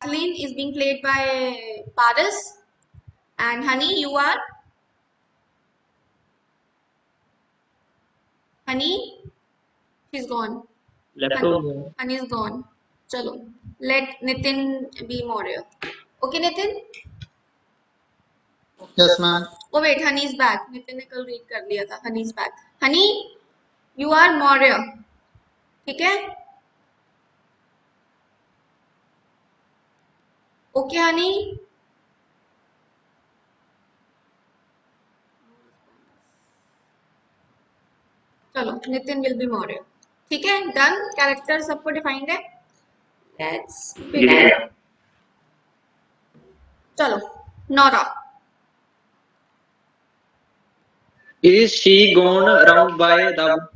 Kathleen is being played by Paris. And Honey, you are? Honey? She's gone. Honey is gone. Chalo. Let Nitin be Maurya. Okay, Nitin? Yes, ma'am. Oh wait, Honey is back. Nitin ने कल read कर लिया था. Honey is back. Honey, you are Maurya. ठीक है? Okay, Honey? चलो, Nitin will be Maurya. ठीक है? Done? Character सबको defined है? Let's begin. चलो, Nora. Is she gone round by the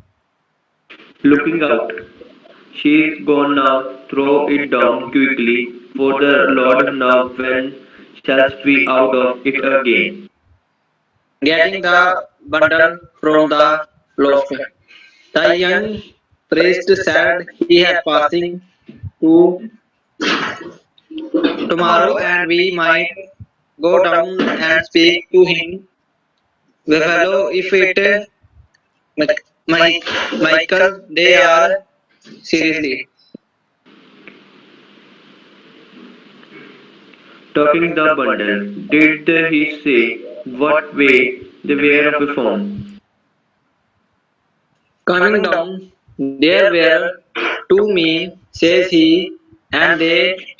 Looking out. She's gone now. Throw it down quickly, for the Lord now when shall we out of it again. getting the bundle from the loft? The young priest said he had passing to tomorrow and we might go down and speak to him. The fellow, if it Michael, they are seriously. Talking the bundle, did he say what way they were of a phone? Coming down, there were two men, says he, and they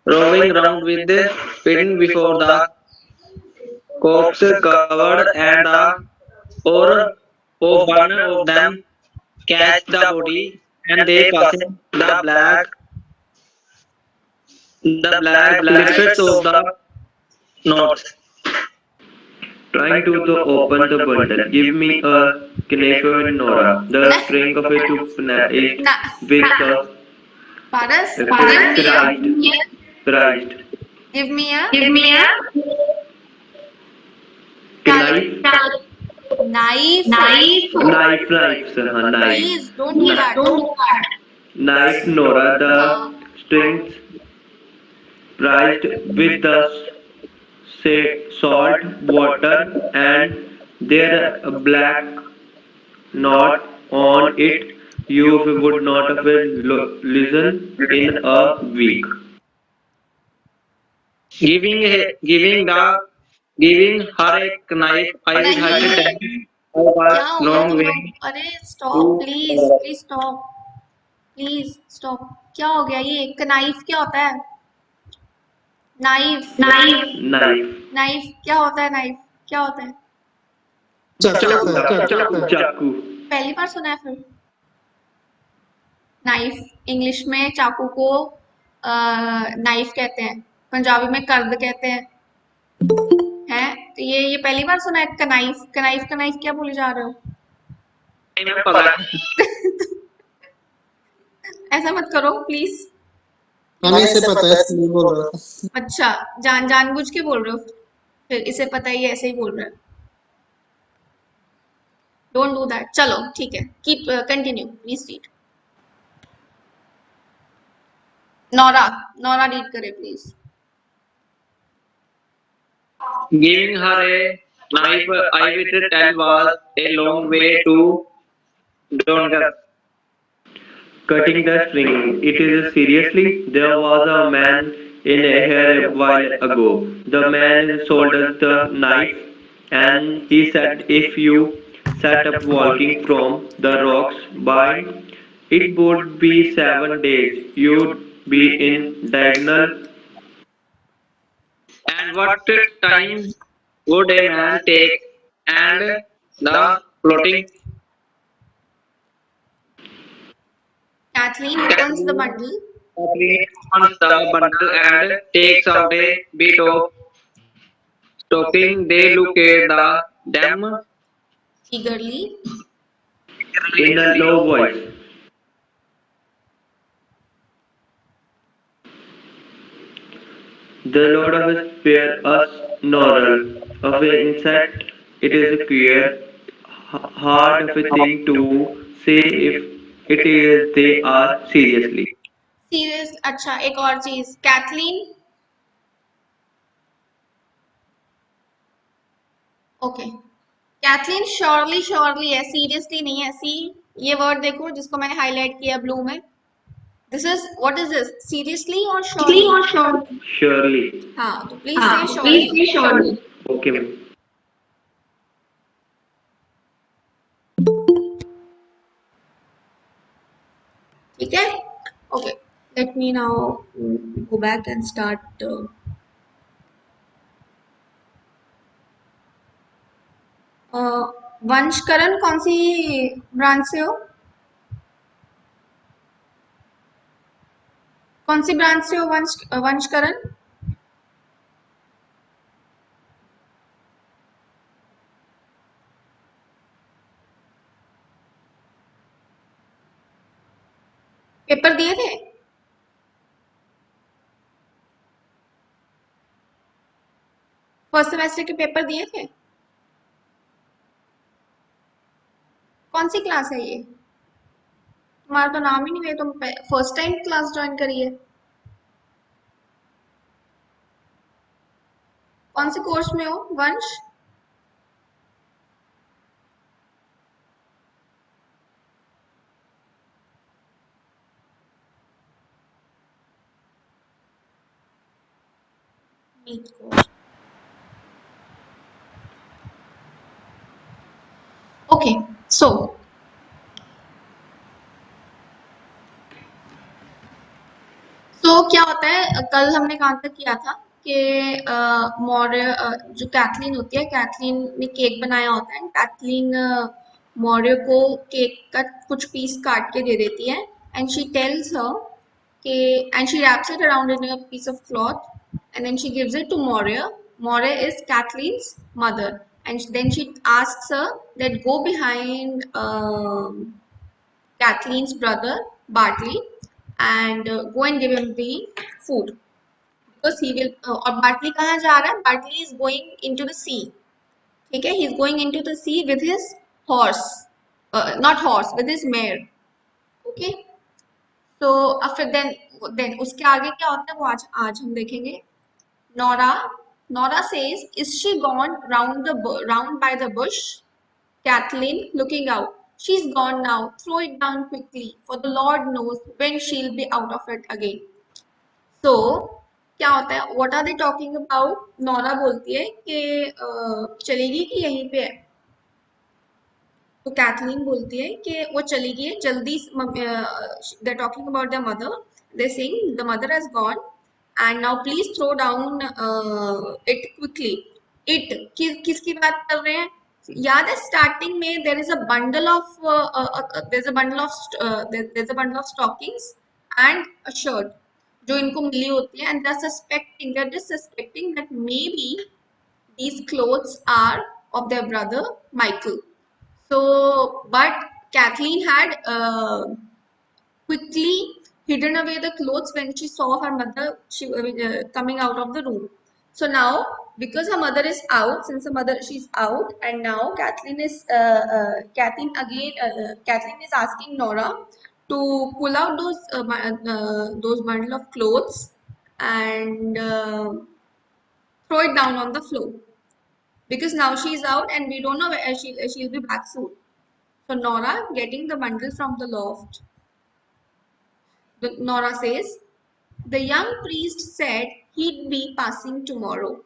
roving round with the pin before the corpse covered, and the or of one of them catch the body, and they passing the black liquids of the north. Trying to open the bundle. Give me a knife, Nora. The string of it is with the Paras, Christ. give me a Knife? knife. Knife, sir. Knife. Please don't do that. Knife, Nora. The strings priced with the salt, water, and there a black knot on it. You would not have listen in a week. Giving her a knife. I नहीं had to tell क्या was होगा long तुम way लोग अरे stop please stop क्या हो गया ये नाइफ क्या होता है नाइफ Knife. क्या होता है नाइफ क्या होता है चाकू. पहली बार सुना है फिर नाइफ इंग्लिश में चाकू को नाइफ कहते हैं पंजाबी में कर्द कहते हैं हैं तो ये पहली बार सुना है कनाइफ क्या बोले जा रहे हो में पता ऐसा मत करो प्लीज हमें से पता है इसलिए बोल रहा था। अच्छा जानबूझ के बोल रहे हो फिर इसे पता ही है, ऐसे ही बोल रहे हो डोंट डू दैट चलो ठीक है keep continue please read Nora read करे please Giving her a knife, I will tell was a long way to Dongar. Cutting the string. It is seriously. There was a man in here a while ago. The man sold us the knife, and he said if you set up walking from the rocks by, it would be 7 days. You'd be in diagonal. And what time would a man take? And the floating Kathleen opens the bundle opens the bundle and takes out a bit of stocking. They look at the them eagerly In a low voice. The Lord of us spare us Norrell of an insect. It is a queer, hard of a thing to say if it is they are seriously. Serious, अच्छा एक और चीज, Kathleen, okay, Kathleen surely surely है, seriously नहीं है। सी, ये word देखो जिसको मैंने हाईलाइट किया ब्लू में, this is, what is this, seriously और श्योरली? Surely. हाँ, तो प्लीज से श्योरली। Okay, ma'am. ठीक है, okay, let me now go back and start. वंशकरण कौन सी ब्रांच से हो? कौन सी ब्रांच से हो वंशकरण? पेपर दिए थे? फर्स्ट सेमेस्टर के पेपर दिए थे? कौन सी क्लास है ये? तुम्हारा तो नाम ही नहीं है, तुम फर्स्ट टाइम क्लास ज्वाइन करी है। कौन से कोर्स में हो वंश? NEET course, okay. सो क्या होता है, कल हमने कहाँ तक किया था कि मौर्य, जो कैथलीन होती है, कैथलीन ने केक बनाया होता है, कैथलीन मौर्य को केक का कुछ पीस काट के दे देती है, एंड शी टेल्स हर कि, and she wraps it around in a piece of cloth, and then she gives it to Maurya. Maurya is Kathleen's mother, and then she asks her that go behind Kathleen's brother Bartley and go and give him the food, because he will, और Bartley कहाँ जा रहा है? Bartley is going into the sea, ठीक है, he is going into the sea with his horse, not horse, with his mare, okay. तो फिर then उसके आगे क्या होता है वो आज आज हम देखेंगे। Nora, Nora says, is she gone round by the bush? Kathleen, looking out. She's gone now. Throw it down quickly, for the Lord knows when she'll be out of it again. So, क्या होता है? What are they talking about? Nora बोलती है कि चलेगी कि यहीं पे है? तो कैथलीन बोलती है कि वो चली गई है जल्दी। They're talking about their mother. They're saying the mother has gone, and now please throw down it quickly. It किसकी बात कर रहे हैं? याद है स्टार्टिंग में there is a bundle of there's a bundle of there's a bundle of stockings and a shirt जो इनको मिली होती है, and they're just suspecting that maybe these clothes are of their brother Michael. So, but Kathleen had quickly hidden away the clothes when she saw her mother coming out of the room. So now, because her mother is out, since her mother she's out, and now Kathleen is Kathleen is asking Nora to pull out those bundle of clothes and throw it down on the floor, because now she's out and we don't know where she'll be back soon. So Nora, getting the bundle from the loft, Nora says, the young priest said he'd be passing tomorrow,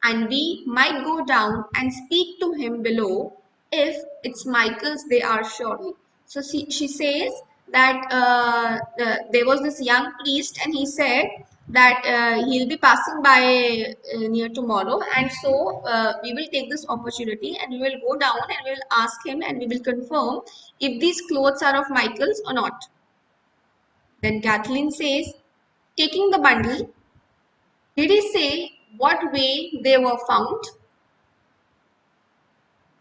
and we might go down and speak to him below if it's Michael's they are surely. So she says that there was this young priest, and he said that he'll be passing by near tomorrow, and so we will take this opportunity and we will go down and we will ask him and we will confirm if these clothes are of Michael's or not. Then Kathleen says, taking the bundle, did he say what way they were found?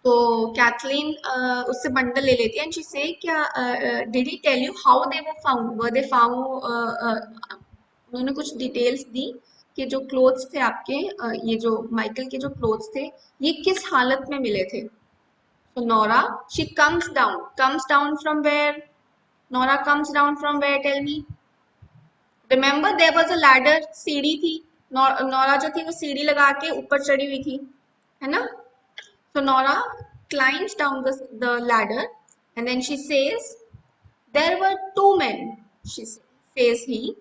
तो Kathleen उससे bundle ले लेती है, and she say क्या, did he tell you how they were found? Were they found, उन्होंने कुछ details दी कि जो क्लोथ्स थे आपके, ये जो माइकल के जो क्लोथ्स थे ये किस हालत में मिले थे? So Nora, she comes down from where? Nora comes down from where? Tell me. Remember there was a ladder, सीढ़ी थी, नौरा जो थी वो सीढ़ी लगा के ऊपर चढ़ी हुई थी, है ना? So Nora climbs down the ladder and then she says, there were two men, says he,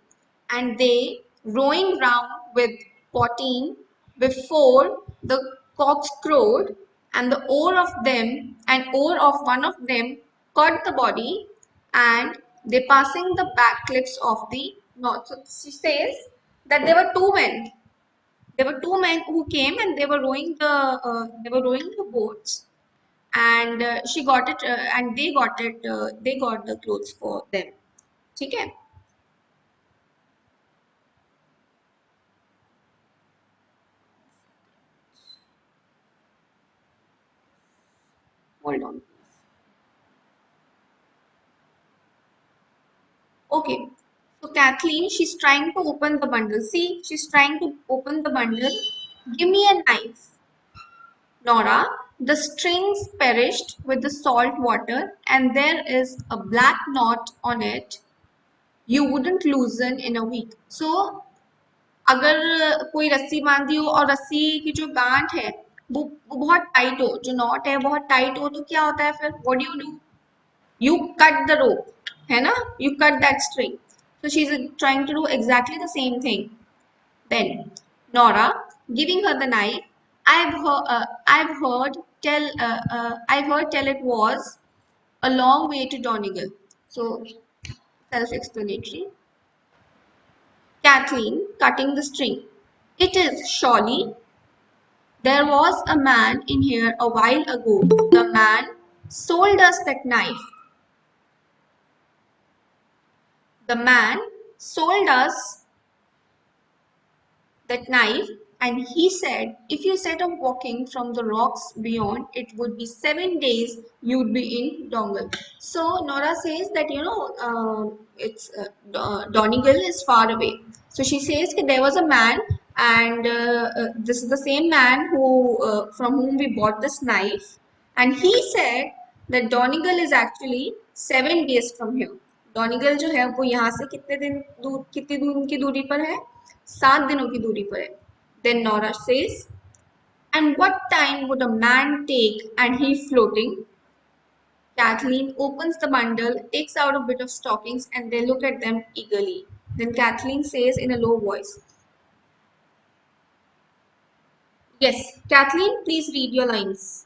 and they rowing round with Potine before the cocks crowed, and the oar of one of them caught the body, and they passing the back cliffs of the north. So she says that there were two men. There were two men who came and they were rowing the boats, and she got it and they got the clothes for them. ठीक है? Hold on. Okay. So Kathleen, she's trying to open the bundle. See, she's trying to open the bundle. Give me a knife. Nora, the strings perished with the salt water, and there is a black knot on it. You wouldn't loosen in a week. So अगर कोई रस्सी बांधी हो और रस्सी की जो गांठ है वो बहुत टाइट हो, जो नॉट है बहुत टाइट हो, तो क्या होता है फिर? What do? You cut the rope, है ना? You cut that string. So she's trying to do exactly the same thing. Then Nora, giving her the knife, I've heard tell it was a long way to Donegal. So self-explanatory. Kathleen cutting the string. It is surely. There was a man in here a while ago. The man sold us that knife. The man sold us that knife, and he said if you set off walking from the rocks beyond, it would be 7 days you'd be in Dongle. So Nora says that it's Donegal is far away. So she says that there was a man, and this is the same man who from whom we bought this knife, and he said that Donegal is actually 7 days from here. डोनिगल जो है वो यहाँ से कितनी दूर की दूरी पर है? 7 दिनों की दूरी पर है. Then Nora says, and what time would a man take and he floating? Kathleen opens the bundle, takes out a bit of stockings, and they look at them eagerly. Then Kathleen says in a low voice, yes, Kathleen, please read your lines.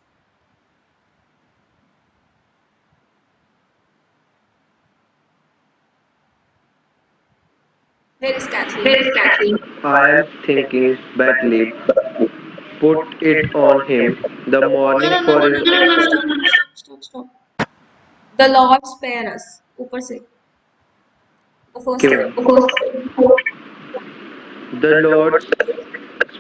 Where is Kathleen? I am thinking badly. Put it on him. The morning for his Stop. The Lord spare us. ऊपर से. The first given. time. The Lord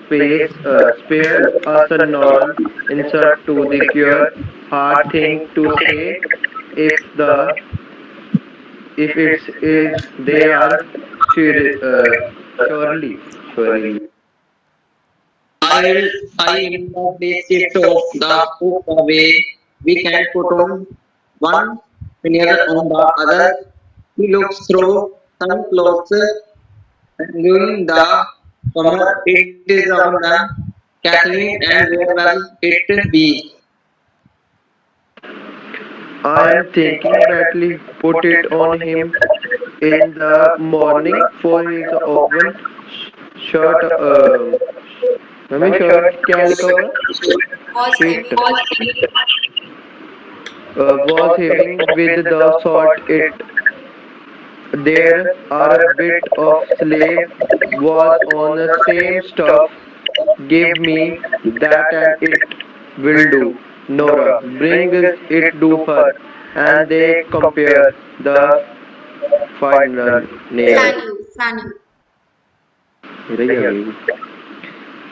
spare us a non insult to the cure. Hard thing to say if the if it's is they are surely. I immediately shift off the hook away. We can put on one finger on the other. He looks through some clothes during the summer. It is on the Kathleen, and where will it be? I am thinking badly. Put it on him in the morning for his oven shirt. हमें shirt क्या लिखा हुआ है? Was It heavy. was having with the salt. It there are a bit of slave was on the same stuff. Give me that and it will do. Nora, bring it to her, and they compare the final nail. Flannel.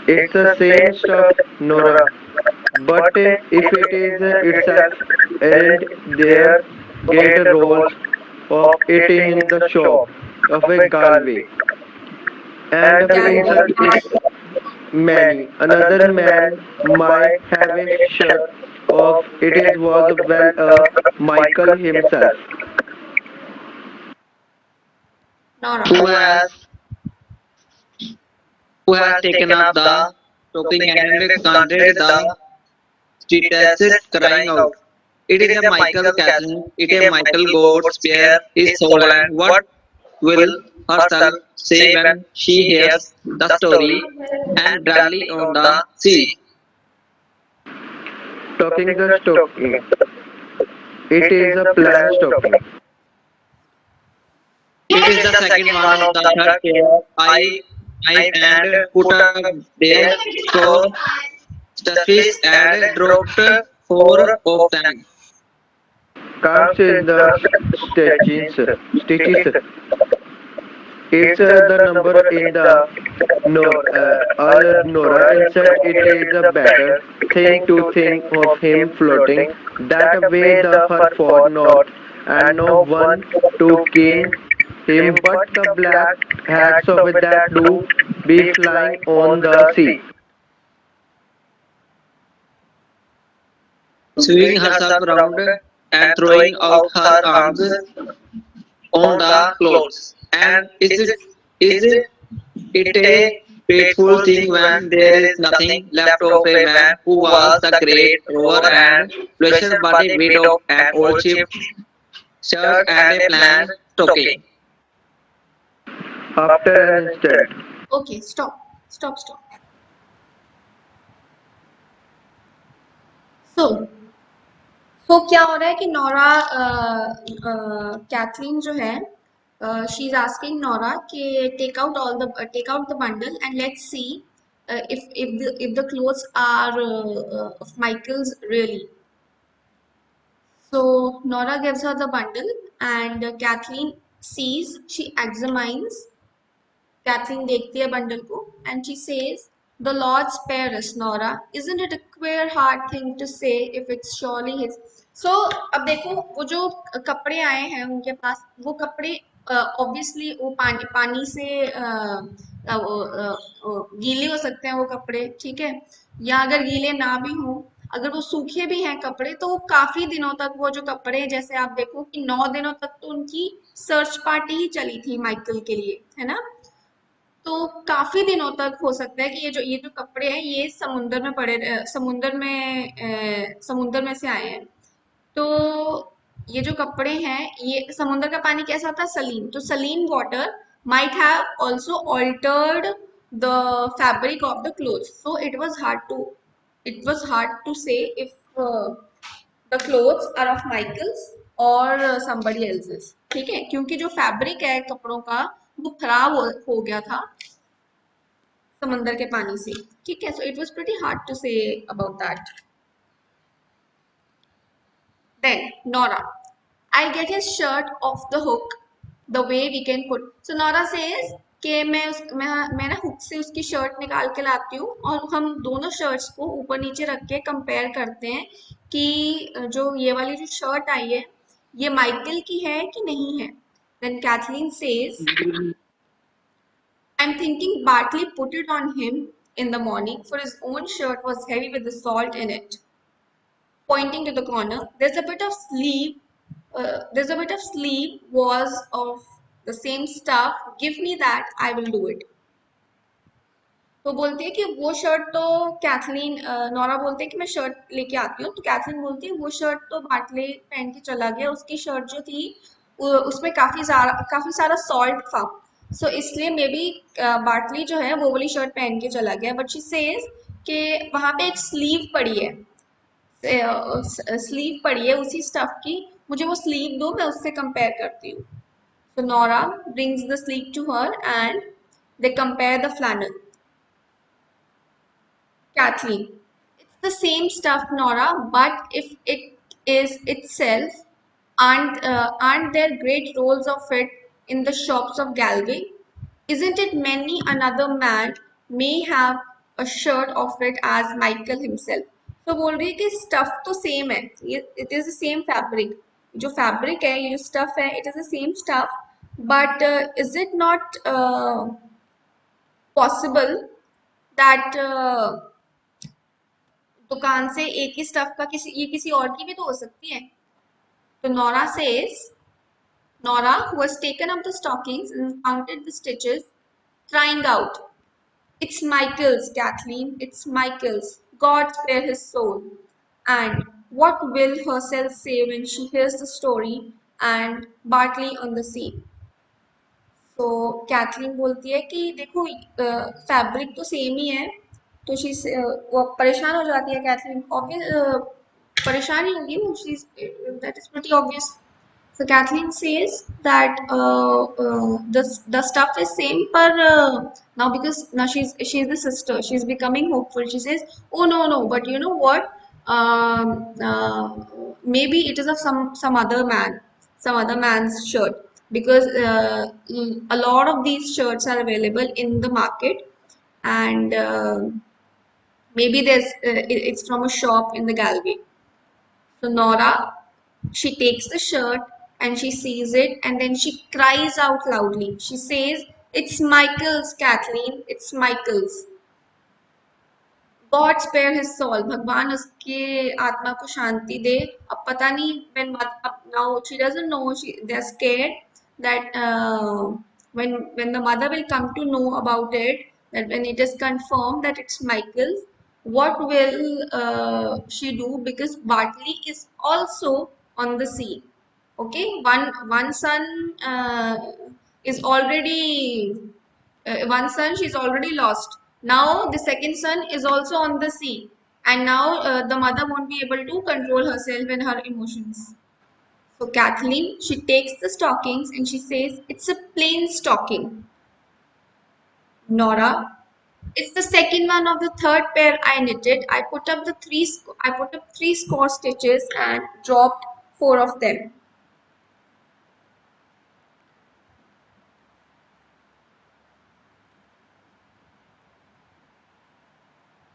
It's the same stuff, Nora. But if it is itself, aren't there get rolls of it in the shop of a Galway? And insert is many. Another man might have a shirt of it is was well Michael himself. Nora. Who has taken up the talking and counted the streets crying out. It is a Michael Kathleen, it is Michael God spare his soul and what will herself say when she hears the story and Bradley on the sea. Talking the stocking. It is a plan stocking. It is the second one of the third pair. I and put up their store stuffies and dropped four of them. Can't say the stitches. It's the number in the Nora and said it is a better thing to think of him floating that way the her for not and no one to kin him but the black hats of that do be flying on the sea. Swinging herself around and throwing out her arms on the clothes. And it a fateful thing when there is nothing left of a man who was the great rower and pleasure but a weight of an old ship, shirt and a plain stocking. After an instant, Okay, stop. Stop, stop. So, क्या हो रहा है कि Nora Kathleen जो है she is asking Nora कि take out the bundle and let's see if the clothes are of Michael's really. So Nora gives her the bundle and Kathleen sees, she examines. Kathleen देखती है bundle को and she says, "The Lord spare us, Nora. Isn't it a queer, hard thing to say if it's surely His?" So अब देखो वो जो कपड़े आए हैं उनके पास वो कपड़े ऑब्वियसली वो पानी से गीले हो सकते हैं वो कपड़े, ठीक है, या अगर गीले ना भी हो, अगर वो सूखे भी हैं कपड़े तो वो काफी दिनों तक वो जो कपड़े, जैसे आप देखो कि 9 दिनों तक तो उनकी सर्च पार्टी ही चली थी माइकल के लिए, है ना। तो काफी दिनों तक हो सकता है कि ये जो कपड़े हैं ये समुंदर में समुंदर में से आए हैं। तो ये जो कपड़े हैं ये समुंदर का पानी कैसा होता है, सलीन, तो Saleen water might have also altered the fabric of the clothes, so it was hard to say if the clothes are of Michael's or somebody else's, ठीक है, क्योंकि जो फैब्रिक है कपड़ों का वो खराब हो गया था समंदर के पानी से, ठीक है, so it was pretty hard to say about that. Then Nora, I'll get his shirt off the hook the way we can put. So Nora says कि मैं ना हुक से उसकी शर्ट निकाल के लाती हूँ और हम दोनों शर्ट्स को ऊपर नीचे रख के कंपेयर करते हैं कि जो ये वाली जो शर्ट आई है ये माइकल की है कि नहीं है. Then Kathleen says, I'm thinking Bartley put it on him in the morning, for his own shirt was heavy with the salt in it. Pointing to the corner, there's a bit of sleeve was of the same stuff. Give me that, I will do it. तो बोलती है कि वो shirt तो Kathleen, Nora बोलते है कि मैं शर्ट लेके आती हूँ, तो कैथलीन बोलती है वो शर्ट तो बाटले पहन के चला गया, उसकी शर्ट जो थी उसमें काफी सारा सॉल्ट था, सो इसलिए मे बी बाटली जो है वो वाली शर्ट पहन के चला गया. बट शी सेज कि वहां पे एक स्लीव पड़ी है उसी स्टफ की, मुझे वो स्लीव दो, मैं उससे कंपेयर करती हूँ. So Nora brings the sleeve to her and they compare the flannel. Kathleen, it's the same stuff, Nora, but if it is itself, aren't there great rolls of it in the shops of Galway? Isn't it many another man may have a shirt of it as Michael himself? तो बोल रही है कि stuff तो same है, it is the same fabric, जो fabric है ये जो स्टफ है it is the same stuff, but is it not possible that दुकान से एक ही स्टफ का किसी और की भी तो हो सकती है. तो Nora says Nora, who has taken up the stockings and counted the stitches, crying out, "It's Michael's, Kathleen, it's Michael's. God spare his soul." And what will herself say when she hears the story and Bartley on the sea? तो Kathleen बोलती है कि देखो fabric तो same ही है, तो she वो परेशान हो जाती है कैथलीन, ऑब्वियस परेशान ही होगी वो, she that is pretty obvious. So Kathleen says that the stuff is same, but now because now she's the sister, she's becoming hopeful. She says, "Oh no no, but you know what? Um, uh, maybe it is of some other man, some other man's shirt, because a lot of these shirts are available in the market, and maybe it's from a shop in the Galway." So Nora, she takes the shirt and she sees it and then she cries out loudly. She says, "It's Michael's, Kathleen, it's Michael's. God spare his soul." भगवान उसके आत्मा को शांति दे. अब पता नहीं now she doesn't know, they're scared that when the mother will come to know about it, that when it is confirmed that it's Michael's, what will she do? Because Bartley is also on the sea. Okay, one son is already one son she's already lost. Now the second son is also on the sea, and now the mother won't be able to control herself and her emotions. So Kathleen, she takes the stockings and she says, "It's a plain stocking." Nora, "It's the second one of the third pair I knitted. I put up three score stitches and dropped four of them."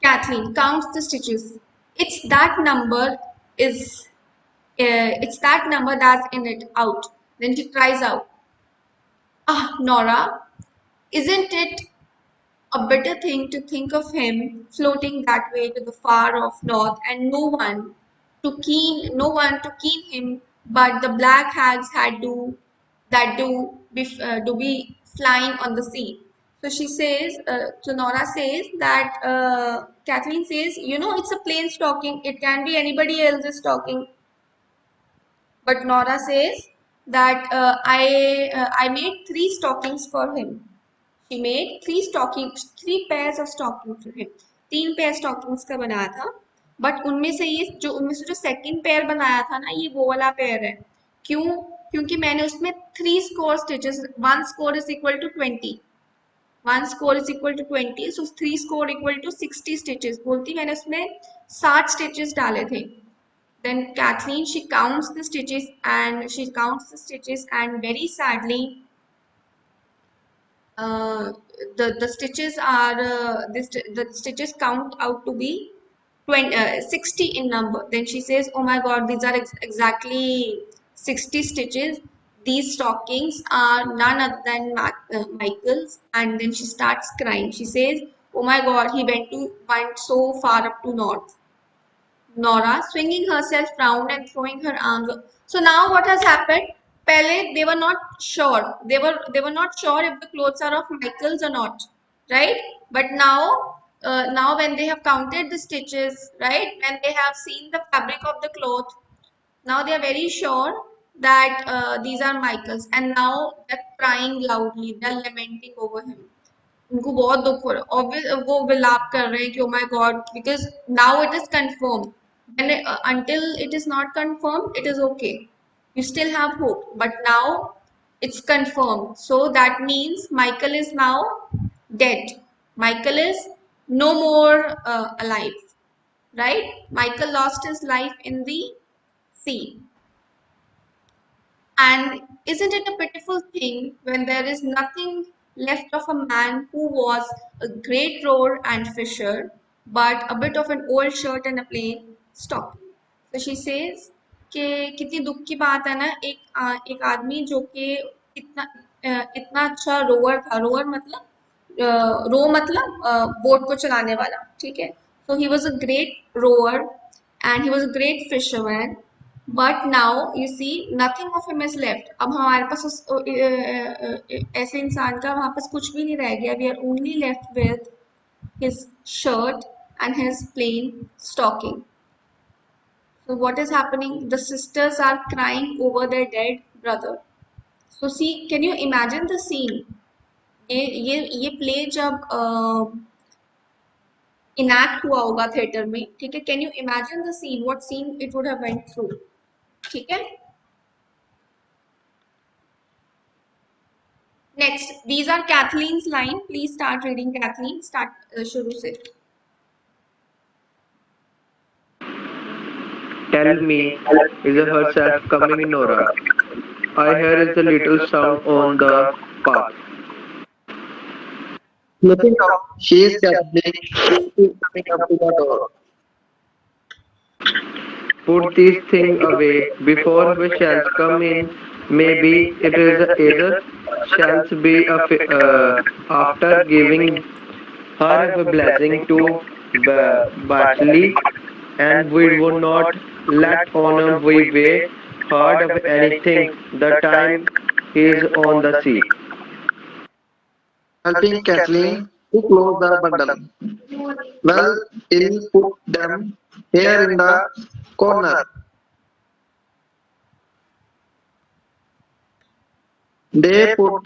Kathleen counts the stitches. It's that number is it's that number that's in it out. Then she cries out, "Ah, Nora, isn't it a bitter thing to think of him floating that way to the far off north, and no one to keen him, but the black hags had do be flying on the sea." So she says, so Nora says that Kathleen says, it's a plain stocking. It can be anybody else's stocking. But Nora says that I made three stockings for him. She made three pairs of stockings for him. तीन pair stockings का बनाया था. But उनमें से जो second pair बनाया था ना, ये वो वाला पेयर है. क्यों? क्योंकि मैंने उसमें three score stitches, one score is equal to 20, one score is equal to 20, so three score equal to 60 stitches. बोलती मैंने उसमें 60 स्टिचेस डाले थे. Then Kathleen, she counts the stitches, and very sadly, uh, the stitches are the stitches count out to be 60 in number. Then she says, "Oh my God, these are exactly 60 stitches. These stockings are none other than Michael's." And then she starts crying. She says, "Oh my God, he went so far up to north." Nora, swinging herself round and throwing her arms up. So now what has happened? Pehle they were not sure. They were not sure if the clothes are of Michael's or not, right? But now when they have counted the stitches, right? When they have seen the fabric of the cloth, now they are very sure that these are Michael's, and now they're crying loudly. They're lamenting over him. उनको बहुत दुख हो रहा है, obvious वो विलाप कर रहे हैं कि oh my god, because now it is confirmed. Until it is not confirmed, it is okay, you still have hope, but now it's confirmed, so that means Michael is now dead. Michael is no more alive, right? Michael lost his life in the sea. And isn't it a pitiful thing when there is nothing left of a man who was a great rower and fisher, but a bit of an old shirt and a plain stocking? So she says कि कितनी दुख की बात है ना, एक आदमी जो कि इतना अच्छा रोवर था. रोवर मतलब रो मतलब बोट को चलाने वाला, ठीक है. So he was a great rower and he was a great fisherman, But now you see nothing of him is left. अब हमारे पास ऐसे इंसान का वहाँ पास कुछ भी नहीं रह गया. We are only left with his shirt and his plain stocking. So what is happening? The sisters are crying over their dead brother. So see, can you imagine the scene? ये प्ले जब enact हुआ होगा theatre में, ठीक है? Can you imagine the scene, what scene it would have went through, ठीक है? Next, these are Kathleen's line. Please start reading Kathleen. Start शुरू से. Tell me, is herself coming, Nora? I hear is a little sound on the path. Looking up, she is Catholic. She is coming up to the door. Put these things away before we shall come in. Maybe it is either shall be after giving her a blessing to Bartley, and we would not let on we way heard of anything the time he is on the sea. Helping Kathleen to close the bundle. Well, he'll put them here in the corner. They put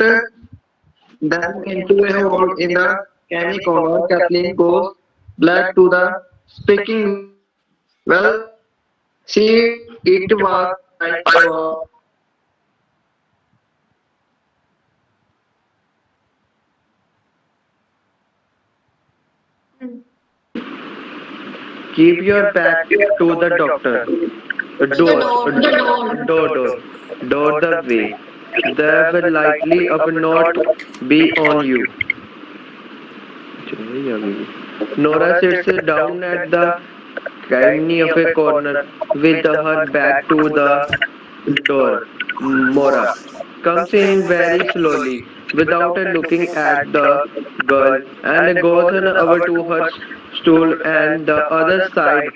them into a hole in the canny corner. Kathleen goes back to the speaking. Well, see, it was like Keep your back to the doctor. Door the way. They will likely of not be on you. Nora sits down at the chimney of a corner with her back to the door. Mora comes in very slowly without looking at the girl and goes on over to her stool and the other side.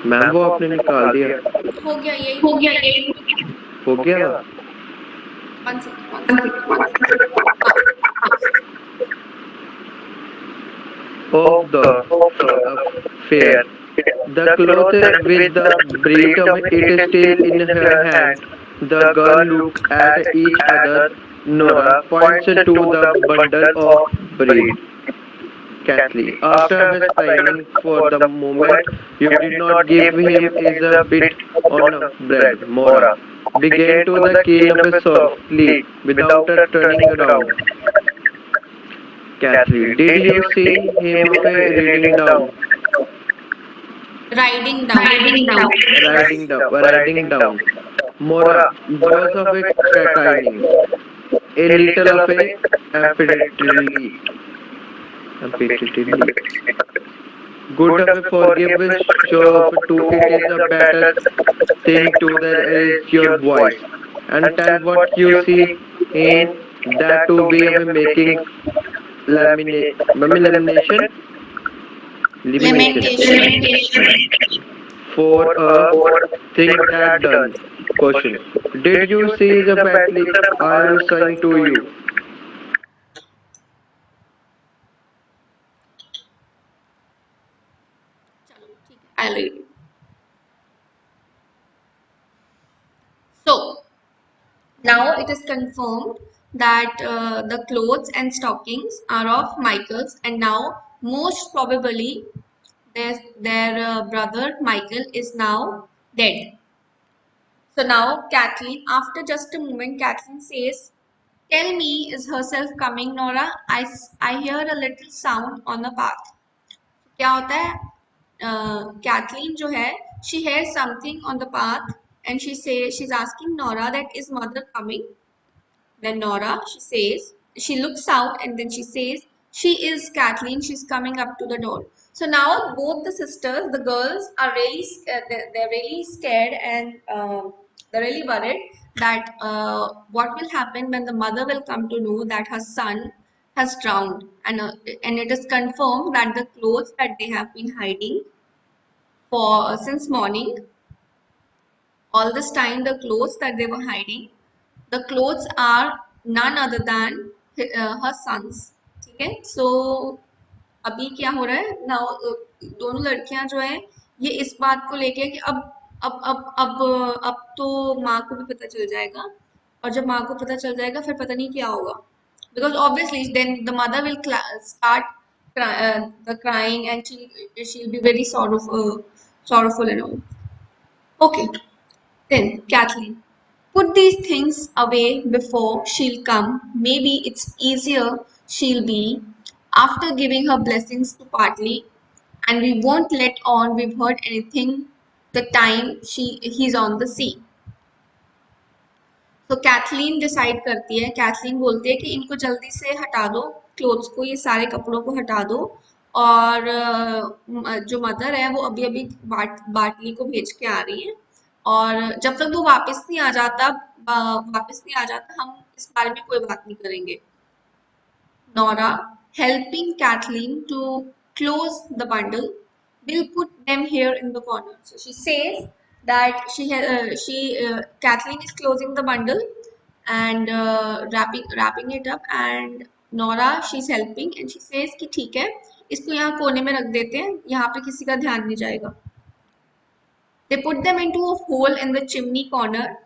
Ma'am वो आपने निकाल दिया. हो गया यही. हो गया. One second. Of the affair. The cloth with the braid of it still in her hand. The girl look at each other. Nora points to the bundle of braid. Kathleen, after explaining for the moment you did not give him is a bit on bread. Mora began to the keel of a softly without turning around. Kathleen, did you see him reading down? Riding down. Riding down. Mora was of a tiny, a little of a amphitryon. Good of a forgiveness show to it is a better thing to that is your voice. And tell what you see in that to be of a making lamentation for a thing that done. Question. Did you see the badly I am saying to you? I'll read it. So now it is confirmed that the clothes and stockings are of Michael's, and now most probably their brother Michael is now dead. So now Kathleen, after just a moment, Kathleen says, "Tell me, is herself coming, Nora? I hear a little sound on the path." क्या होता है? Kathleen जो है, she hears something on the path, and she's asking Nora that is mother coming. Then Nora, she looks out and then she says, she is Kathleen, she's coming up to the door. So now both the sisters, the girls are really, they're really scared, and they're really worried that what will happen when the mother will come to know that her son has drowned, and it is confirmed that the clothes that they have been hiding for since morning, all this time, the clothes that they were hiding, the clothes are none other than her sons. ठीक है, so अभी क्या हो रहा है ना, दोनों लड़कियां जो है ये इस बात को लेके कि अब तो माँ को भी पता चल जाएगा, और जब माँ को पता चल जाएगा फिर पता नहीं क्या होगा, because obviously then the mother will start the crying, and she'll be very sorrowful and all. Okay, then Kathleen, put these things away before she'll come. Maybe it's easier she'll be after giving her blessings to Partly, and we won't let on we've heard anything the time he's on the sea. तो Kathleen decide करती है, Kathleen बोलती है कि इनको जल्दी से हटा दो, क्लोथ्स को, ये सारे कपड़ों को हटा दो, और जो मदर है वो अभी अभी बाटली को भेज के आ रही है, और जब तक वो वापस नहीं आ जाता हम इस बारे में कोई बात नहीं करेंगे. Nora, helping Kathleen to close the bundle, we'll put them here in the corner. So she says that Kathleen is closing the bundle and wrapping it up, and Nora, she's helping, and she says कि ठीक है, इसको यहाँ कोने में रख देते हैं, यहाँ पे किसी का ध्यान नहीं जाएगा. They put them into a hole in the chimney corner.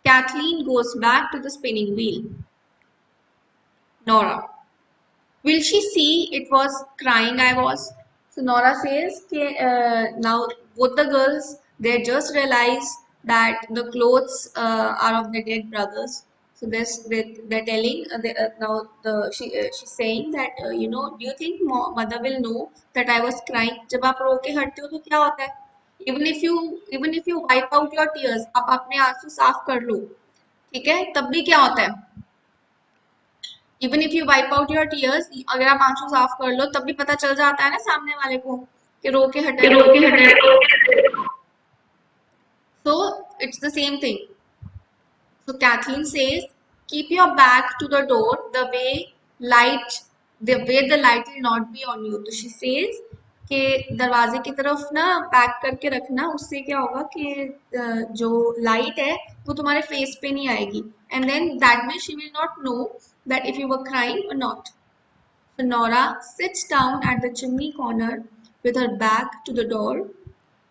Kathleen goes back to the spinning wheel. Nora, will she see it was crying I was? So Nora says, now both the girls, they just realize that the clothes are of the dead brothers. So they're telling, she's saying that, do you think mother will know that I was crying? जब आप रो के हटते हो तो क्या होता है? Even if you wipe out your tears, आप अपने आंसू साफ कर लो, ठीक है, तब भी क्या होता है? Even if you wipe out your tears, अगर आप आंसू साफ कर लो तब भी पता चल जाता है ना सामने वाले को कि रो के हटे. So it's the same thing. So Kathleen says, keep your back to the door, the way the light will not be on you. तो she says कि दरवाजे की तरफ ना बैक करके रखना, उससे क्या होगा कि जो लाइट है वो तुम्हारे फेस पे नहीं आएगी, and then that way she will not know that if you were crying or not. So Nora sits down at the chimney corner with her back to the door.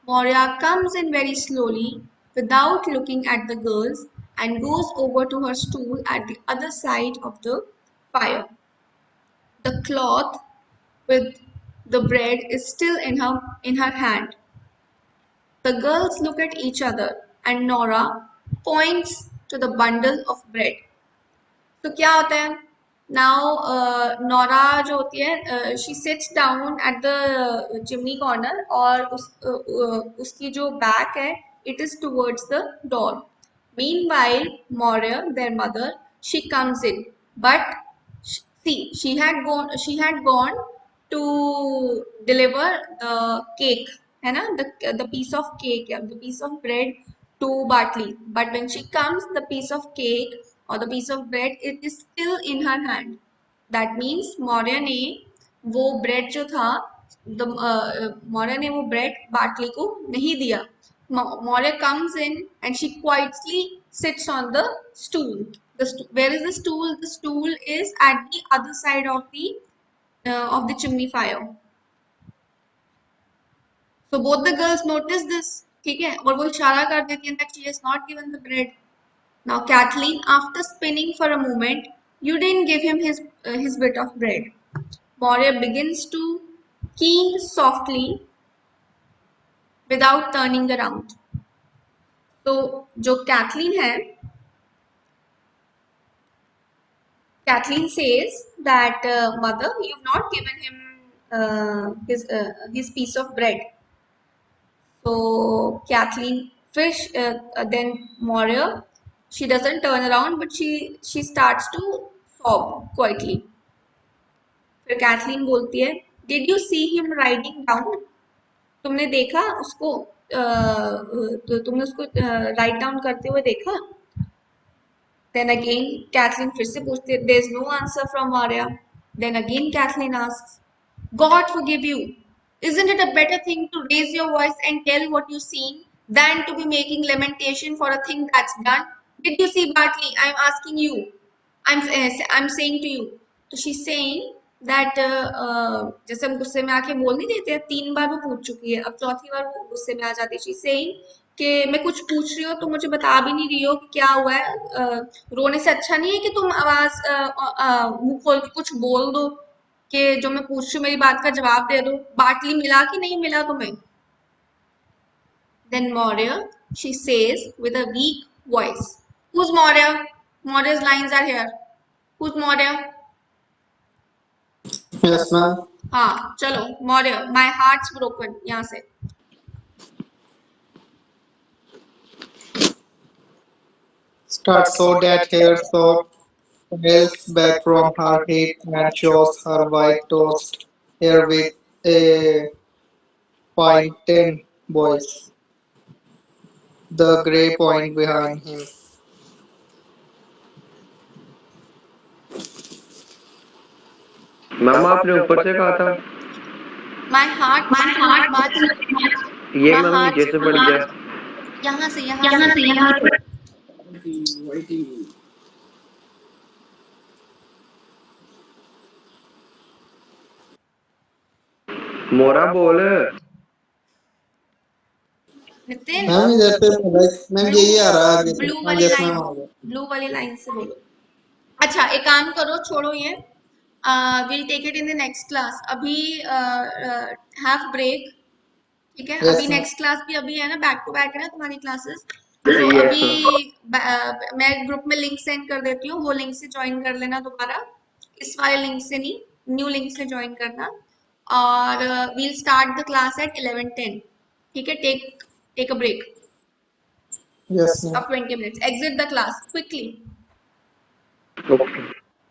Moria comes in very slowly without looking at the girls and goes over to her stool at the other side of the fire. The cloth with the bread is still in her hand. The girls look at each other and Nora points to the bundle of bread. तो क्या होता है? Now Nora जो होती है, she sits down at the chimney corner, और उसकी जो back है, it is towards the door. Meanwhile, Moria, their mother, she comes in, but see, she had gone to deliver the cake, है ना, the piece of cake, the piece of bread to Bartley. But when she comes, the piece of cake or the piece of bread, it is still in her hand. That means Moria ने वो bread जो था, Moria ने वो bread Bartley को नहीं दिया. Moria comes in and she quietly sits on the stool. Where is the stool? The stool is at the other side of the chimney fire. So both the girls notice this, ठीक है, और वो इशारा कर देती है that she has not given the bread. Now Kathleen, after spinning for a moment, you didn't give him his bit of bread. Moria begins to keen softly without turning around. तो जो Kathleen है, Kathleen says that mother, you've not given him his piece of bread. So Kathleen then Moria, she doesn't turn around, but she starts to sob quietly. फिर Kathleen बोलती है, did you see him riding down? तुमने देखा उसको, तुमने उसको write down करते हुए देखा? Then again Kathleen फिर से पूछती है, there is no answer from Moria. Then again Kathleen asks, God forgive you. Isn't it a better thing to raise your voice and tell what you've seen than to be making lamentation for a thing that's done? Did you see Bartley? I'm asking you. I'm saying to you. तो she's saying that जैसे हम गुस्से में आके बोल नहीं देते, 3 बार वो पूछ चुकी है, अब चौथी बार वो गुस्से में आ जाती है. she's saying कि मैं कुछ पूछ रही हो तो मुझे बता भी नहीं रही हो कि क्या हुआ है. रोने से अच्छा नहीं है कि तुम आवाज मुंह खोल के कुछ बोल दो कि जो मैं पूछ रही हूँ मेरी बात का जवाब दे दो. बाटली मिला कि नहीं मिला तुम्हें? Then Maurya, she says with a weak voice. Who's Maurya? Maurya's lines are here. Who's Maurya? Yes, ma'am. हाँ चलो Maurya, my heart's broken. यहाँ से. Start so that hair so trails back from her head and shows her white tossed hair with a pointed voice. The grey point behind him. Ma'am आपने ऊपर से कहा था, My heart बात ये my ma'am heart नीचे से पड़ गया. यहाँ से मोरा बोल. नितिन मैम इधर से मैम यही आ रहा है आगे से. ब्लू हाँ वाली यस लाइन मैम आ गया. ब्लू वाली लाइन से बोलो. अच्छा एक काम करो, छोड़ो ये. Will take it in the next class. अभी हाफ ब्रेक. ठीक है, Yes, अभी ma'am. नेक्स्ट क्लास भी अभी है ना, बैक टू बैक है ना तुम्हारी क्लासेस. तो Yes, अभी ma'am. मैं ग्रुप में लिंक सेंड कर देती हूँ, वो लिंक से ज्वाइन कर लेना दोबारा. इस वाले लिंक से नहीं, न्यू लिंक से ज्वाइन करना. और we'll start the class at 11:10. ठीक है, take a break Yes, ma'am. of 20 minutes. Exit the class quickly. Okay.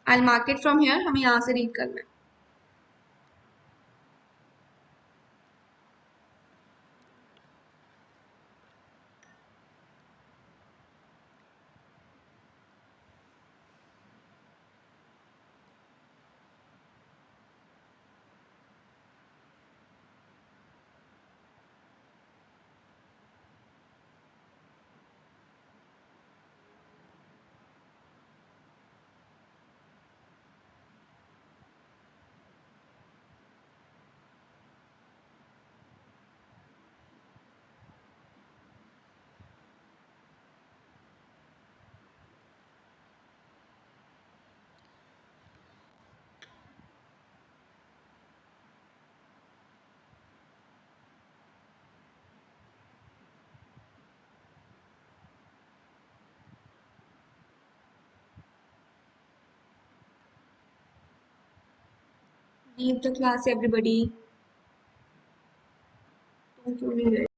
I'll mark it from here. हमें यहाँ से रीड करना है. Leave the class, everybody. Don't you leave it.